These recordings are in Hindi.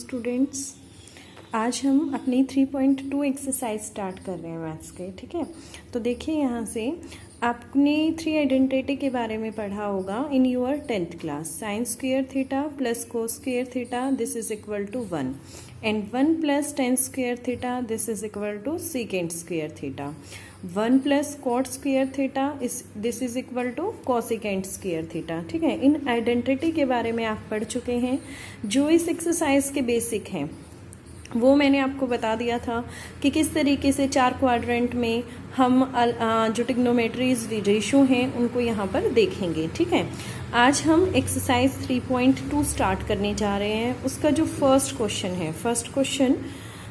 स्टूडेंट्स, आज हम अपनी 3.2 एक्सरसाइज स्टार्ट कर रहे हैं मैथ्स के। ठीक है, तो देखिए यहाँ से आपने 3 आइडेंटिटी के बारे में पढ़ा होगा in your 10th class. Sine square theta plus cos square theta this is equal to 1 and 1 plus tan square theta this is equal to secant square theta. 1 plus cot square theta this is equal to cosecant square theta. ठीक है, इन आइडेंटिटी के बारे में आप पढ़ चुके हैं। जो इस एक्सरसाइज के बेसिक हैं वो मैंने आपको बता दिया था कि किस तरीके से 4 क्वाड्रेंट में हम जो ट्रिग्नोमेट्रीज रेशो हैं उनको यहाँ पर देखेंगे। ठीक है, आज हम एक्सरसाइज 3.2 स्टार्ट करने जा रहे हैं। उसका जो फर्स्ट क्वेश्चन है, फर्स्ट क्वेश्चन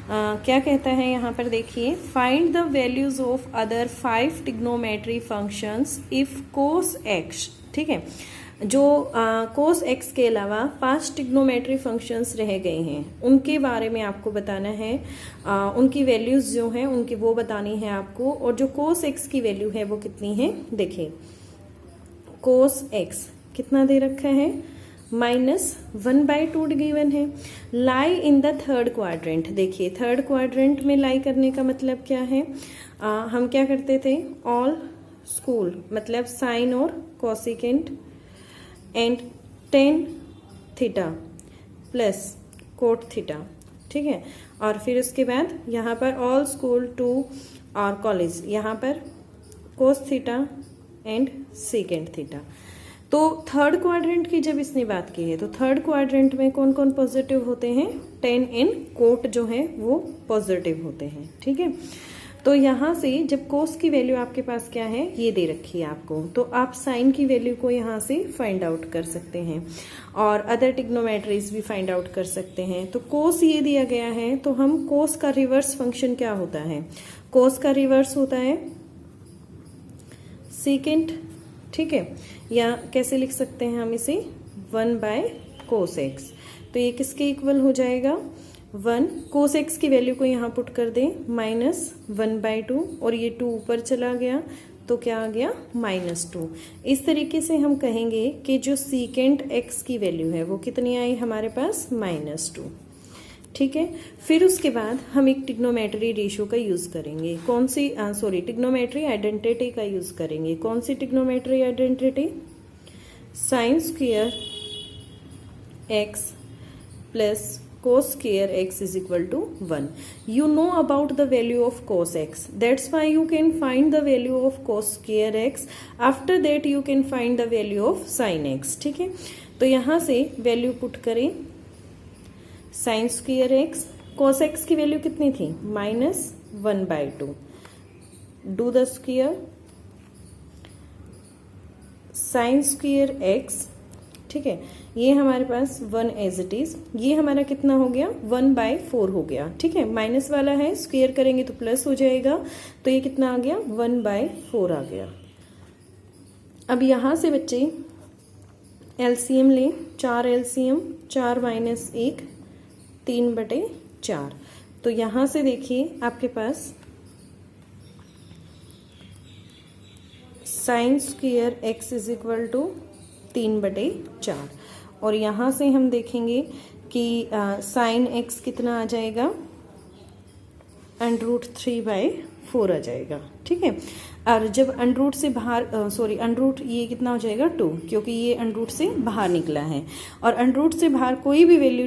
क्या कहता है यहाँ पर देखिए, find the values of other 5 trigonometry functions if cos x. ठीक है, जो कोस एक्स के अलावा 5 ट्रिग्नोमेट्री फंक्शंस रह गए हैं उनके बारे में आपको बताना है। उनकी वैल्यूज जो हैं उनकी वो बतानी है आपको। और जो कोस एक्स की वैल्यू है वो कितनी है, देखिए कोस एक्स कितना दे रखा है, -1/2 गिवन है। लाई इन द थर्ड क्वाड्रेंट। देखिए थर्ड क्वाड्रेंट में लाई करने का मतलब क्या है, हम क्या करते थे, ऑल स्कूल मतलब साइन और cosecant and tan theta plus cot theta. ठीक है, और फिर उसके बाद यहाँ पर ऑल स्कूल टू और कॉलेज, यहाँ पर cos theta and second theta. तो थर्ड क्वाड्रेंट की जब इसने बात की है तो थर्ड क्वाड्रेंट में कौन कौन पॉजिटिव होते हैं, टेन एंड कोट जो है वो पॉजिटिव होते हैं। ठीक है, तो यहाँ से जब कोस की वैल्यू आपके पास क्या है ये दे रखी है आपको, तो आप साइन की वैल्यू को यहाँ से फाइंड आउट कर सकते हैं और अदर ट्रिग्नोमेट्रीज भी फाइंड आउट कर सकते हैं। तो कोस ये दिया गया है तो हम कोस का रिवर्स फंक्शन क्या होता है, कोस का रिवर्स होता है सेकेंट। ठीक है, या कैसे लिख सकते हैं हम इसे, 1/cos x। तो ये किसके इक्वल हो जाएगा, 1 cos x की वैल्यू को यहाँ पुट कर दें -1/2 और ये 2 ऊपर चला गया तो क्या आ गया, -2। इस तरीके से हम कहेंगे कि जो सेकेंट x की वैल्यू है वो कितनी आई हमारे पास, -2। ठीक है, फिर उसके बाद हम एक ट्रिग्नोमेट्री रेशियो का यूज करेंगे। कौन सी, ट्रिग्नोमेट्री आइडेंटिटी का यूज करेंगे। कौन सी trigonometry identity, sine square x plus cos square x is equal to 1. You know about the value of cos x. That's why you can find the value of cos square x. After that you can find the value of sin x. ठीक है, तो यहाँ से वैल्यू पुट करें, sign square x, cos x की वैल्यू कितनी थी, -1/2। Do the square sine square x. ठीक है, ये हमारे पास 1 एज इट इज, ये हमारा कितना हो गया, 1/4 हो गया। ठीक है, माइनस वाला है, स्क्वायर करेंगे तो प्लस हो जाएगा, तो ये कितना आ गया, 1/4 आ गया। अब यहाँ से बच्चे एलसीएम लें, 4 एलसीएम, 4 - 1 3/4। तो यहाँ से देखिए आपके पास sine square x is equal to 3/4 और यहाँ से हम देखेंगे कि साइन एक्स कितना आ जाएगा, √3/4 आ जाएगा। ठीक है, और जब अंडरूट से बाहर अंडरूट ये कितना हो जाएगा, 2, क्योंकि ये अंडरूट से बाहर निकला है और अंडरूट से बाहर कोई भी वैल्यू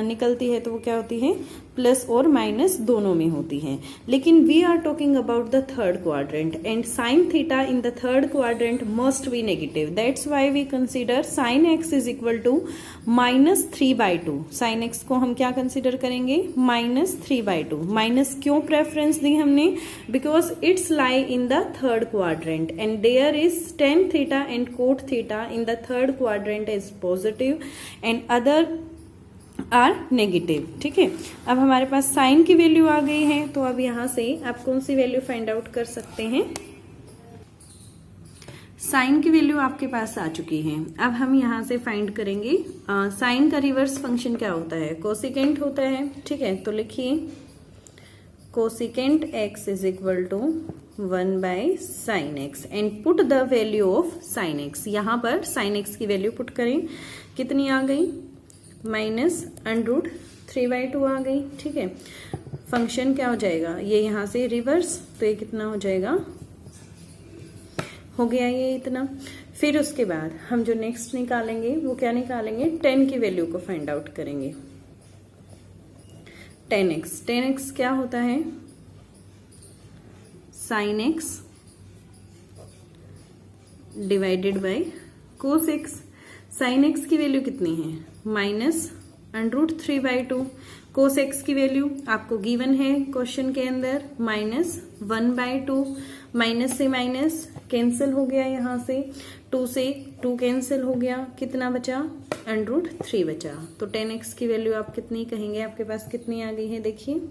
निकलती है तो वो क्या होती है, प्लस और माइनस दोनों में होती हैं। लेकिन we are talking about the third quadrant and sine theta in the third quadrant must be negative. That's why we consider sine x is equal to -3/2। Sine x को हम क्या कंसिडर करेंगे, -3/2। माइनस क्यों प्रेफरेंस दी हमने, because it's lie in the third quadrant and there is tan theta and cot theta in the third quadrant is positive and other are negative। ठीक है, अब हमारे पास साइन की वैल्यू आ गई है तो अब यहाँ से आप कौन सी वैल्यू फाइंड आउट कर सकते हैं, साइन की वैल्यू आपके पास आ चुकी है। अब हम यहाँ से फाइंड करेंगे साइन का रिवर्स फंक्शन क्या होता है, कोसिकेंट होता है। ठीक है, तो लिखिए cosecant x is equal to 1/sin x and put the value of sin x। यहाँ पर sin x की वैल्यू पुट करें, कितनी आ गई, -√3 3/2 आ गई, ठीक है। फंक्शन क्या हो जाएगा, ये यहाँ से रिवर्स, तो ये कितना हो जाएगा, हो गया ये इतना। फिर उसके बाद हम जो नेक्स्ट निकालेंगे वो क्या निकालेंगे, 10 की वैल्यू को फाइंड आउट करेंगे। 10x क्या होता है, sin x divided by cos x। sin x की वैल्यू कितनी है, -√3/2। cos x की वैल्यू आपको गिवन है क्वेश्चन के अंदर, -1/2। माइनस से माइनस कैंसिल हो गया, यहाँ से 2 से 2 कैंसिल हो गया, कितना बचा, √3 बचा। तो 10x की वैल्यू आप कितनी कहेंगे, आपके पास कितनी आ गई है, देखिए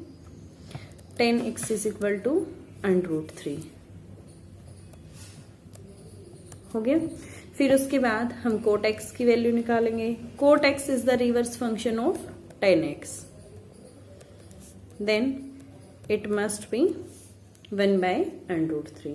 10x इज इक्वल टू √3 हो गया। फिर उसके बाद हम cot x की वैल्यू निकालेंगे। cot x is the reverse function of 10x, then it must be 1/√3।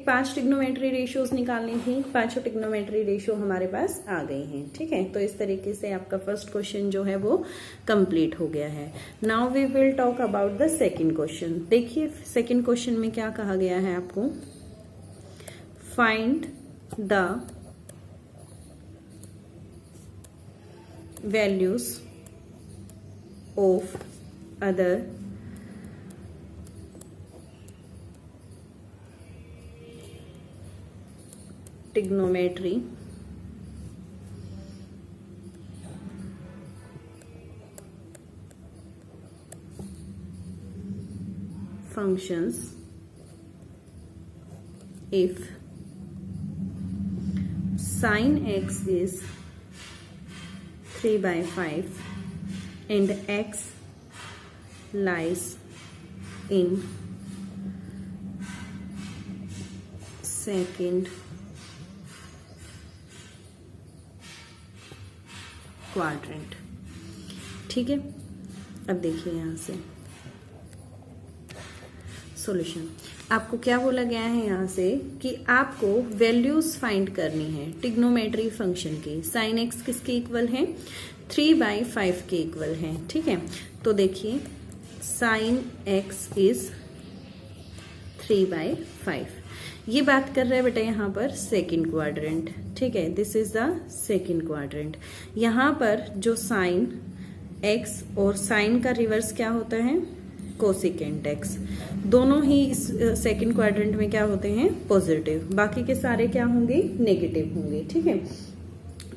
5 trigonometry ratios निकालनी थी, 5 ट्रिग्नोमेट्री रेशियो हमारे पास आ गई हैं, ठीक है। तो इस तरीके से आपका फर्स्ट क्वेश्चन जो है वो कंप्लीट हो गया है। Now we will talk about the second question. देखिए सेकंड क्वेश्चन में क्या कहा गया है आपको, find the values of other trigonometry functions if sin x is 3/5 and x lies in second quadrant, ठीक है। अब देखिए यहां से सॉल्यूशन, आपको क्या बोला गया है यहां से कि आपको वैल्यूज फाइंड करनी है ट्रिग्नोमेट्री फंक्शन की। sin x किसके इक्वल है, 3/5 के इक्वल है, ठीक है। तो देखिए sin x इज 3/5, ये बात कर रहे हैं बेटा यहाँ पर सेकंड क्वाड्रेंट, ठीक है। This is the second quadrant. यहाँ पर जो साइन एक्स और साइन का रिवर्स क्या होता है, कोसिकेंट एक्स, दोनों ही इस सेकंड क्वाड्रेंट में क्या होते हैं, पॉजिटिव, बाकी के सारे क्या होंगे, नेगेटिव होंगे, ठीक है।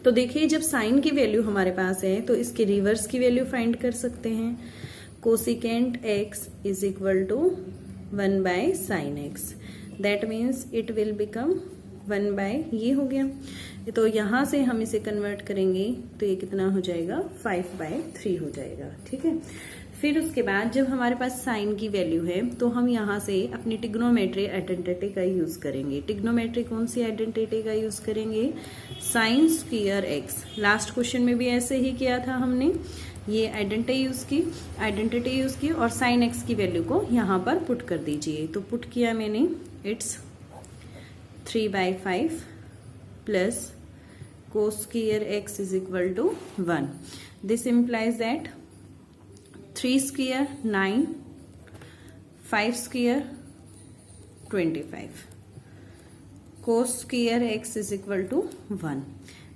तो देखिए जब साइन की वैल्यू हमारे पास है तो इसके रिवर्स की वैल्यू फाइंड कर सकते हैं। Cosecant x is equal to 1/sin x, that means it will become 1/ ये हो गया। तो यहां से हम इसे कन्वर्ट करेंगे तो ये कितना हो जाएगा, 5/3 हो जाएगा, ठीक है। फिर उसके बाद जब हमारे पास साइन की वैल्यू है तो हम यहाँ से अपनी ट्रिग्नोमेट्री आइडेंटिटी का यूज करेंगे। ट्रिग्नोमेट्री कौन सी आइडेंटिटी का यूज करेंगे, sign square x. Last question में भी ऐसे ही किया था हमने, ये आइडेंटिटी यूज की और साइन एक्स की वैल्यू को यहाँ पर पुट कर दीजिए। तो पुट किया मैंने, it's 3/5 plus cos square x is equal to 1। This implies that 3 square 9, 5 square 25, cos square x is equal to 1।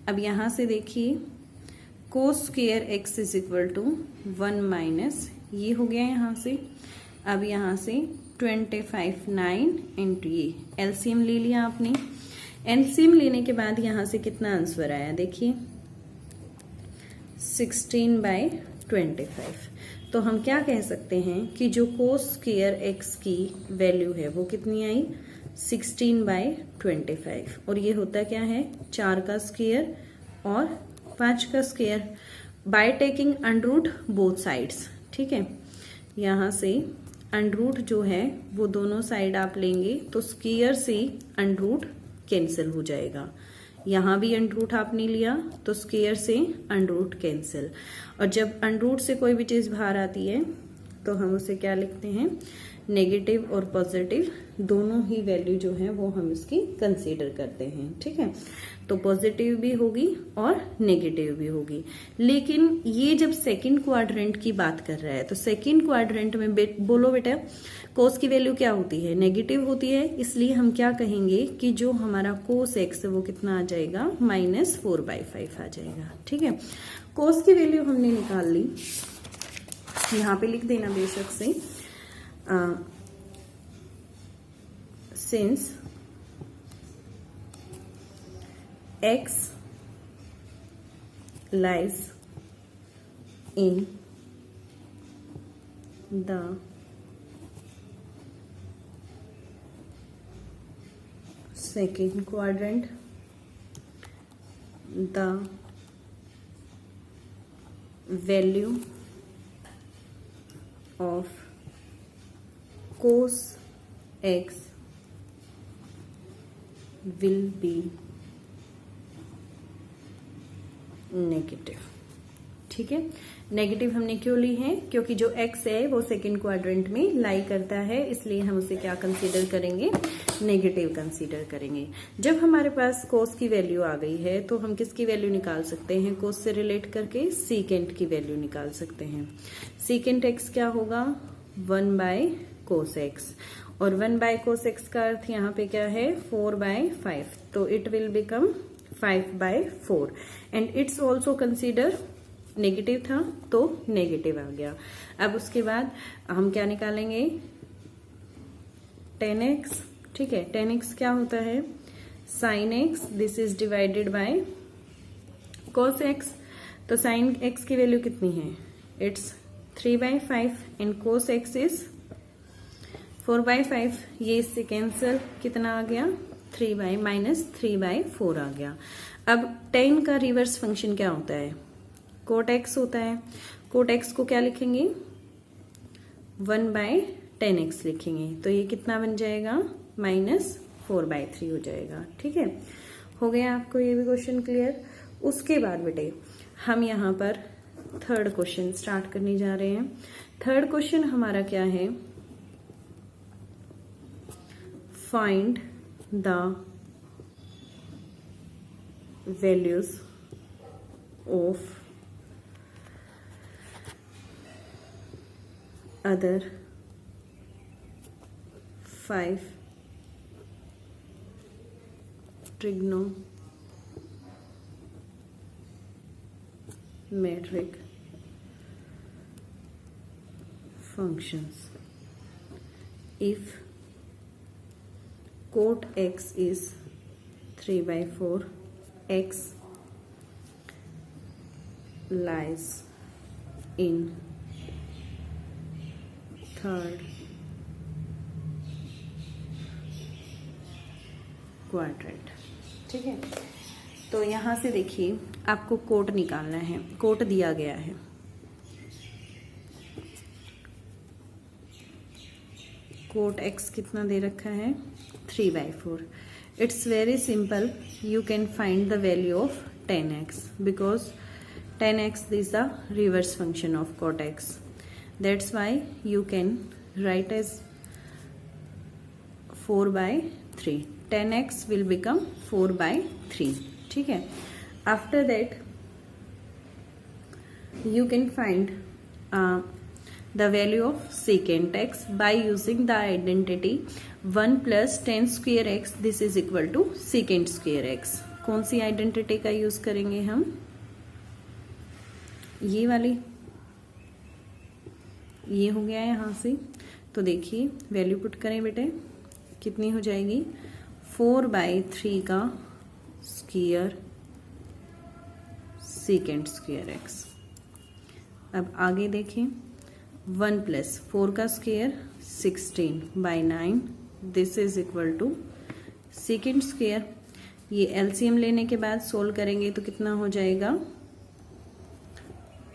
अब यहां से देखिए cos square x is equal to 1 minus ये हो गया यहाँ से। अब यहाँ से 25 9 इंटू ये एलसीएम ले लिया आपने। एलसीएम लेने के बाद यहाँ से कितना आंसर आया, देखिए 16/25। तो हम क्या कह सकते हैं कि जो कोस स्क्वायर एक्स की वैल्यू है वो कितनी आई, 16/25। और ये होता क्या है, 4 का स्क्वायर और 5 का square by taking under root both sides, ठीक है। यहाँ से अंडरूट जो है वो दोनों साइड आप लेंगे तो स्क्वायर से अंडरूट कैंसिल हो जाएगा। यहाँ भी अंडरूट आपने लिया तो स्क्वायर से अंडरूट कैंसिल। और जब अंडरूट से कोई भी चीज बाहर आती है तो हम उसे क्या लिखते हैं, नेगेटिव और पॉजिटिव दोनों ही वैल्यू जो है वो हम इसकी कंसीडर करते हैं। ठीक है, तो पॉजिटिव भी होगी और नेगेटिव भी होगी। लेकिन ये जब सेकंड क्वाड्रेंट की बात कर रहा है तो सेकंड क्वाड्रेंट में बोलो बेटा कोस की वैल्यू क्या होती है, नेगेटिव होती है। इसलिए हम क्या कहेंगे कि जो हमारा कोस एक्स है वो कितना आ जाएगा, -4/5 आ जाएगा। ठीक है, कोस की वैल्यू हमने निकाल ली, यहाँ पे लिख देना बेशक से, since x lies in the second quadrant, the value of cos x will be negative. ठीक है, नेगेटिव हमने क्यों ली है, क्योंकि जो x है वो सेकंड क्वाड्रेंट में लाई करता है, इसलिए हम उसे क्या कंसीडर करेंगे, नेगेटिव कंसीडर करेंगे। जब हमारे पास कोस की वैल्यू आ गई है तो हम किसकी वैल्यू निकाल सकते हैं, कोस से रिलेट करके सीकेंट की वैल्यू निकाल सकते हैं। सीकेंट x क्या होगा, 1/cos x, और 1/cos x का अर्थ यहाँ पे क्या है, 4/5, तो it will become 5/4 and it's also consider negative था तो नेगेटिव आ गया। अब उसके बाद हम क्या निकालेंगे, tan x। ठीक है, tan x क्या होता है, sin x, this is divided by cos x, तो sin x की वैल्यू कितनी है, it's 3/5 and cos x is 4/5, ये इससे कैंसिल, कितना आ गया, -3/4 आ गया। अब tan का रिवर्स फंक्शन क्या होता है, cot x होता है। cot x को क्या लिखेंगे, 1/tan x लिखेंगे, तो ये कितना बन जाएगा, -4/3 हो जाएगा। ठीक है, हो गया आपको ये भी क्वेश्चन क्लियर। उसके बाद बेटे हम यहाँ पर थर्ड क्वेश्चन स्टार्ट करने जा रहे हैं। थर्ड क्वेश्चन हमारा क्या है, find the values of other 5 trigonometric functions if cot x is 3/4, x lies in third quadrant. ठीक है, तो यहां से देखिए आपको कोट निकालना है, कोट दिया गया है, कोट x कितना दे रखा है, 3/4। It's very simple, you can find the value of tan x because tan x is the reverse function of cot x. That's why you can write as 4/3. Tan x will become 4/3. ठीक है, after that you can find the value of secant x by using the identity 1 plus tan square x, this is equal to secant square x। कौन सी आइडेंटिटी का यूज करेंगे हम, ये वाली, ये हो गया यहाँ से। तो देखिए वैल्यू पुट करें बेटे, कितनी हो जाएगी, 4/3 का स्क्वायर secant square x। अब आगे देखें, 1 plus 4 का square 16/9, this is equal to secant square. ये एलसीएम लेने के बाद सोल्व करेंगे तो कितना हो जाएगा,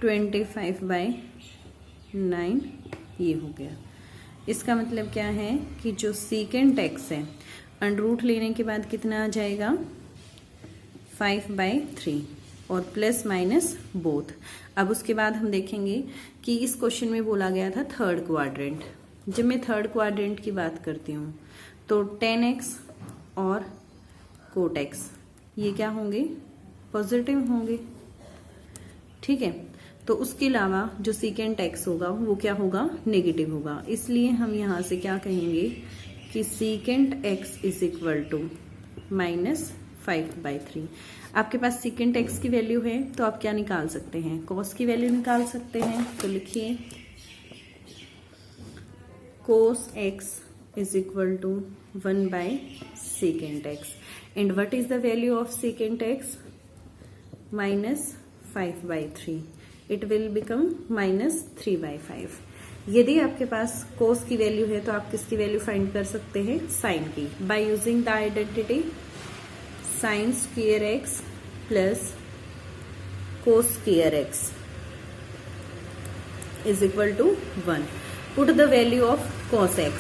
25/9, ये हो गया। इसका मतलब क्या है कि जो secant x है अंडर रूट लेने के बाद कितना आ जाएगा, 5/3, और प्लस माइनस बोथ। अब उसके बाद हम देखेंगे कि इस क्वेश्चन में बोला गया था थर्ड क्वाड्रेंट। जब मैं थर्ड क्वाड्रेंट की बात करती हूँ तो tan x और cot x ये क्या होंगे, पॉजिटिव होंगे, ठीक है। तो उसके अलावा जो सेकेंड x होगा वो क्या होगा, नेगेटिव होगा। इसलिए हम यहाँ से क्या कहेंगे कि secant x is equal to -5/3। आपके पास सेकेंड x की वैल्यू है तो आप क्या निकाल सकते हैं, cos की वैल्यू निकाल सकते हैं। तो लिखिए cos x is equal to 1/secant x, and what is the value of secant x, -5/3, it will become -3/5। यदि आपके पास cos की वैल्यू है तो आप किसकी वैल्यू फाइंड कर सकते हैं, sin की, by using the identity sin square x plus cos square x is equal to 1। Put the value of cos x,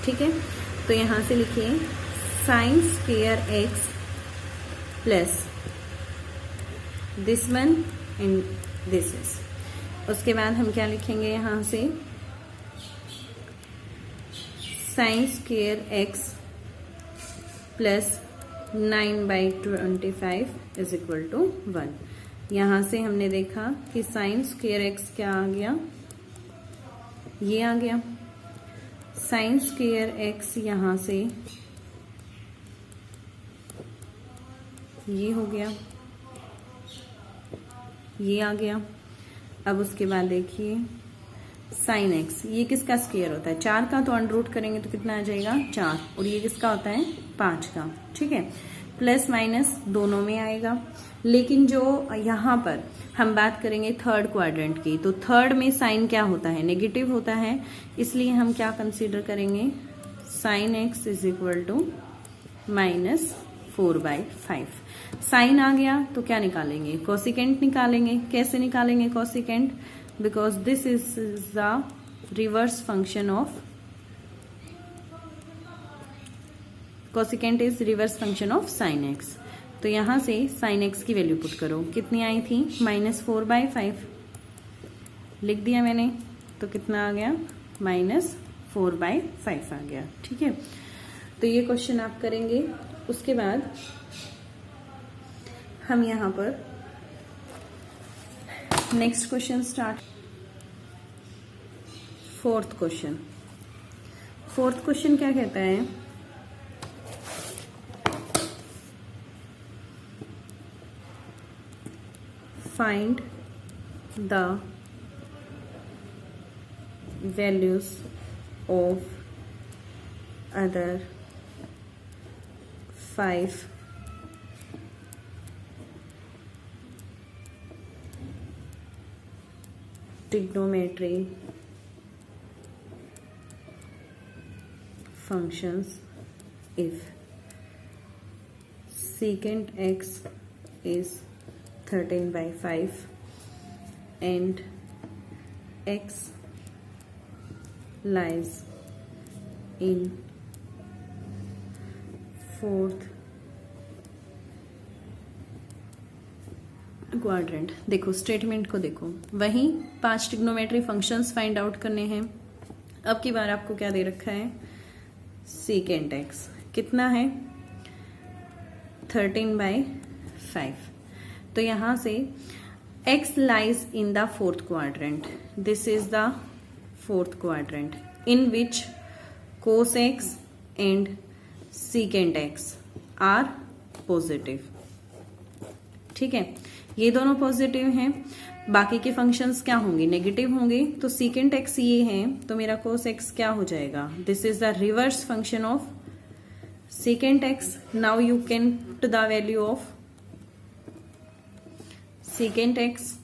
ठीक है। तो यहां से लिखिए sin square x plus this one and this is. उसके बाद हम क्या लिखेंगे यहां से sin square x plus 9/25 is equal to 1। यहां से हमने देखा कि sin square x क्या आ गया, ये आ गया। sin square x यहां से ये हो गया, ये आ गया। अब उसके बाद देखिए sin x, ये किसका स्क्वायर होता है, 4 का, तो अंडर रूट करेंगे तो कितना आ जाएगा 4, और ये किसका होता है 5 का, ठीक है। प्लस माइनस दोनों में आएगा। लेकिन जो यहाँ पर हम बात करेंगे थर्ड क्वाड्रेंट की, तो थर्ड में साइन क्या होता है, नेगेटिव होता है। इसलिए हम क्या कंसीडर करेंगे, sin x is equal to -4/5। Sine आ गया तो क्या निकालेंगे, कोसिकेंट निकालेंगे। कैसे निकालेंगे cosecant, because this is the reverse function of, cosecant is reverse function of sin x। तो यहां से sin x की वैल्यू पुट करो, कितनी आई थी -4/5, लिख दिया मैंने, तो कितना आ गया -4/5 आ गया, ठीक है। तो ये क्वेश्चन आप करेंगे। उसके बाद हम यहां पर next question start. Fourth question क्या कहता है, find the values of other 5 trigonometry functions if secant x is 13/5 and x lies in fourth quadrant. देखो स्टेटमेंट को देखो, वहीं 5 ट्रिग्नोमेट्री फंक्शंस फाइंड आउट करने हैं। अब की बार आपको क्या दे रखा है, सेकेंड एक्स कितना है 13/5। तो यहां से x lies in the fourth quadrant, this is the fourth quadrant in which cos x and secant x are positive, ठीक है। ये दोनों पॉजिटिव हैं, बाकी के फंक्शंस क्या होंगे, नेगेटिव होंगे। तो secant x ये है तो मेरा cos x क्या हो जाएगा, this is the reverse function of secant x। Now you can put the value of secant x,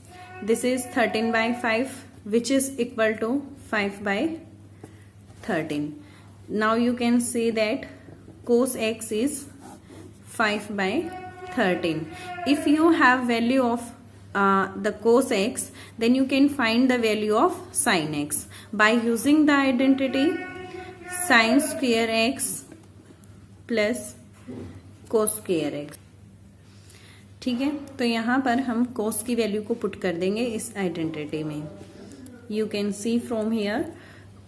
this is 13/5 which is equal to 5/13। now you can say that cos x is 5/13। if you have value of the cos x, then you can find the value of sin x by using the identity sin square x plus cos square x। ठीक है, तो यहाँ पर हम cos की वैल्यू को पुट कर देंगे इस आइडेंटिटी में। You can see from here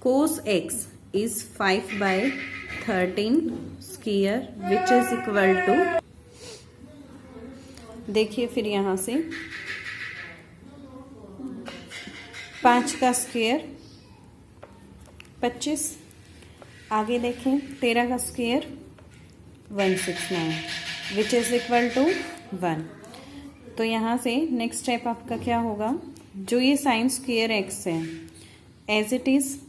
cos x is 5/13 square which is equal to, देखिए फिर यहाँ से 5 का स्क्वायर 25, आगे देखें 13 का square 169 which is equal to 1। तो यहाँ से नेक्स्ट स्टेप आपका क्या होगा, जो ये साइन स्क्वायर एक्स है एज इट इज,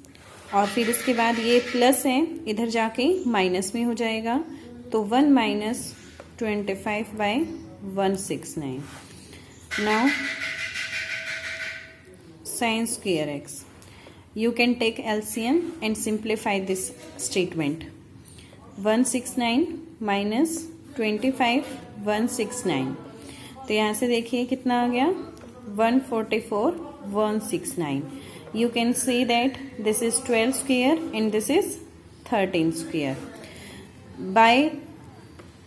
और फिर उसके बाद ये प्लस है इधर जाके माइनस में हो जाएगा, तो 1 minus 25/169। Now sine square x, you can take LCM and simplify this statement. 169 minus 25 169, तो यहाँ से देखिए कितना आ गया 144 169। You can see that this is 12 square and this is 13 square. By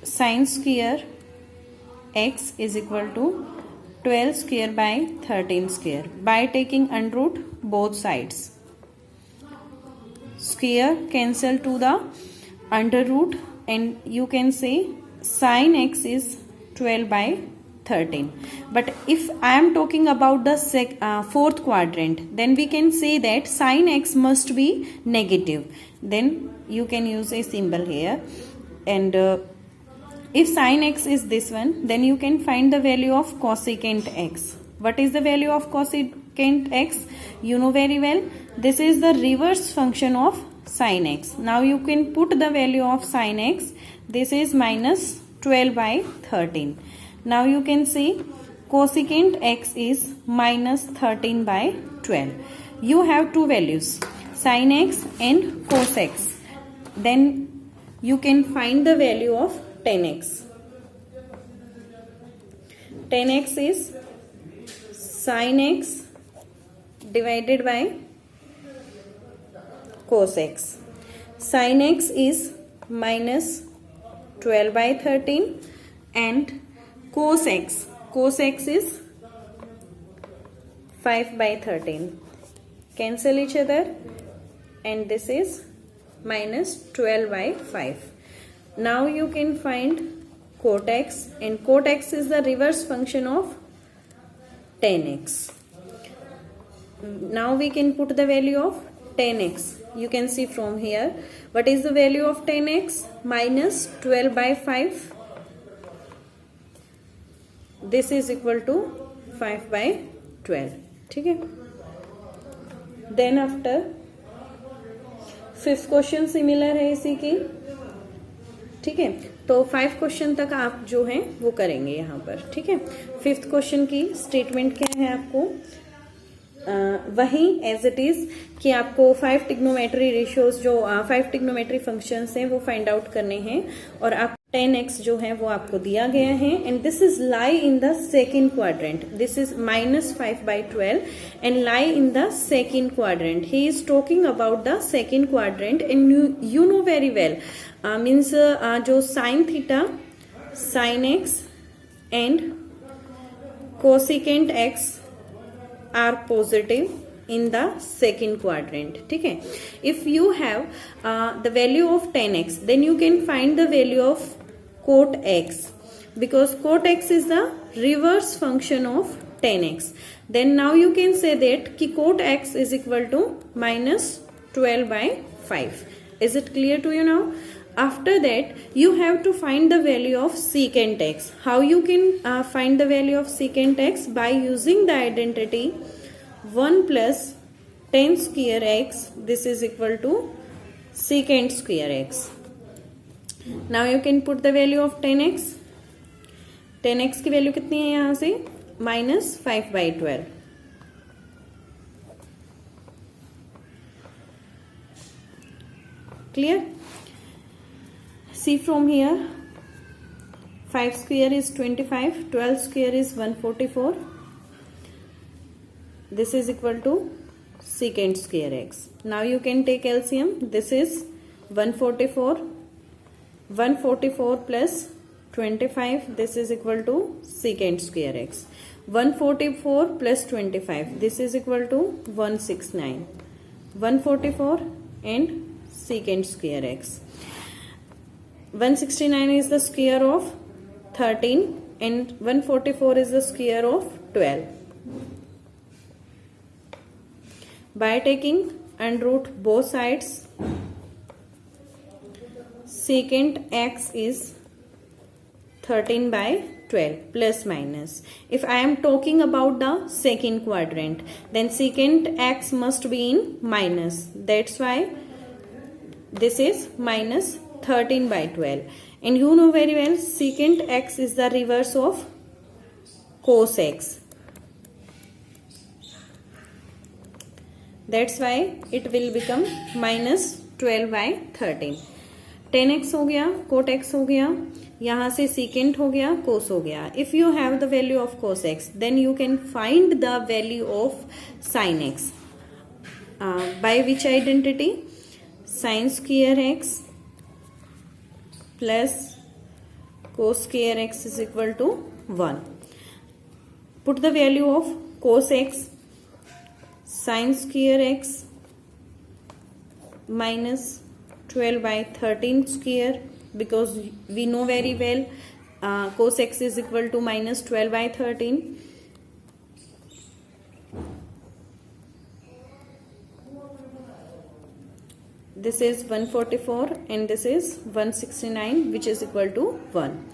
sin square x is equal to 12 square by 13 square. By taking under root both sides, square cancel to the under root and you can say sin x is 12/13. But if I am talking about the fourth quadrant, then we can say that sin x must be negative. Then you can use a symbol here, and if sin x is this one, then you can find the value of cosecant x. What is the value of cosecant x? You know very well, this is the reverse function of sin x. Now you can put the value of sin x, this is minus 12/13. Now you can see cosecant x is minus 13/12. You have two values, sin x and cos x. Then you can find the value of tan x. Tan x is sin x divided by cos x. Sin x is minus 12/13 and cos x is 5/13. Cancel each other and this is minus 12/5. Now you can find cot x, and cot x is the reverse function of tan x. Now we can put the value of tan x. You can see from here, what is the value of tan x? Minus 12/5. This is equal to 5/12. ठीक है, then after fifth question similar है इसी की। ठीक है, तो 5 क्वेश्चन तक आप जो हैं वो करेंगे यहाँ पर। ठीक है, फिफ्थ क्वेश्चन की स्टेटमेंट क्या है, आपको वही एज इट इज कि आपको 5 ट्रिग्नोमेट्री रेशियोज जो 5 ट्रिग्नोमेट्री फंक्शंस हैं वो फाइंड आउट करने हैं, और आप tan x जो है वो आपको दिया गया है, and this is lie in the second quadrant. This is -5/12 and lie in the second quadrant. He is talking about the second quadrant and you know very well means जो sine theta, sine x and cosecant x are positive in the second quadrant. ठीक है, if you have the value of tan x, then you can find the value of cot x, because cot x is the reverse function of tan x. Then now you can say that ki cot x is equal to -12/5. Is it clear to you now? After that you have to find the value of secant x. How you can find the value of secant x? By using the identity 1 plus tan square x, this is equal to secant square x. Now you can put the value of tan x. tan x की वैल्यू कितनी है यहाँ से? -5/12. Clear? See from here, 5 square is 25, 12 square is 144. This is equal to secant square x. Now you can take LCM. This is 144. 144 plus 25, this is equal to secant square x. 144 plus 25, this is equal to 169. 144 and secant square x. 169 is the square of 13 and 144 is the square of 12. By taking under root both sides, secant x is 13 by 12 plus minus. If I am talking about the second quadrant, then secant x must be in minus. That's why this is minus 13 by 12. And you know very well, secant x is the reverse of cos x. That's why it will become minus 12 by 13. 10x हो गया, cot x हो गया, यहाँ से secant हो गया, cos हो गया. If you have the value of cos x, then you can find the value of sin x. By which identity? Sin square x plus cos square x is equal to 1. Put the value of cos x, sin square x minus 12 by 13 square, because we know very well cos x is equal to minus 12 by 13. This is 144 and this is 169, which is equal to 1.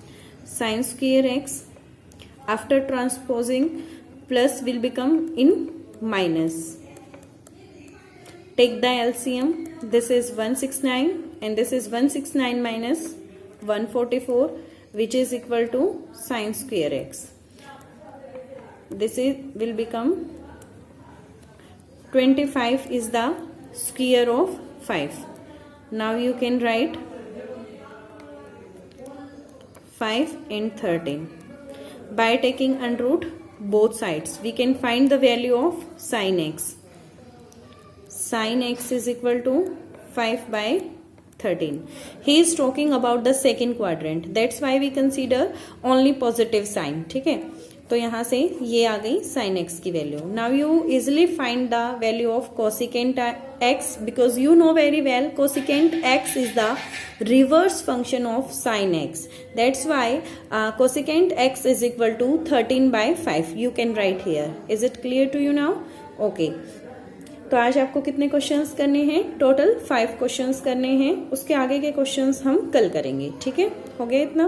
Sin square x, after transposing, plus will become in minus. Take the LCM. This is 169 and this is 169 minus 144, which is equal to sin square x. This will become 25 is the square of 5. Now you can write 5 and 13. By taking under root both sides, we can find the value of sin x. Sin x is equal to 5 by 13. He is talking about the second quadrant. That's why we consider only positive sign. ठीक है, तो यहाँ से ये आ गई sin x की value. Now you easily find the value of cosecant x, because you know very well cosecant x is the reverse function of sin x. That's why cosecant x is equal to 13 by 5. You can write here. Is it clear to you now? Okay. तो आज आपको कितने क्वेश्चंस करने हैं? टोटल 5 क्वेश्चंस करने हैं. उसके आगे के क्वेश्चंस हम कल करेंगे. ठीक है, हो गया इतना.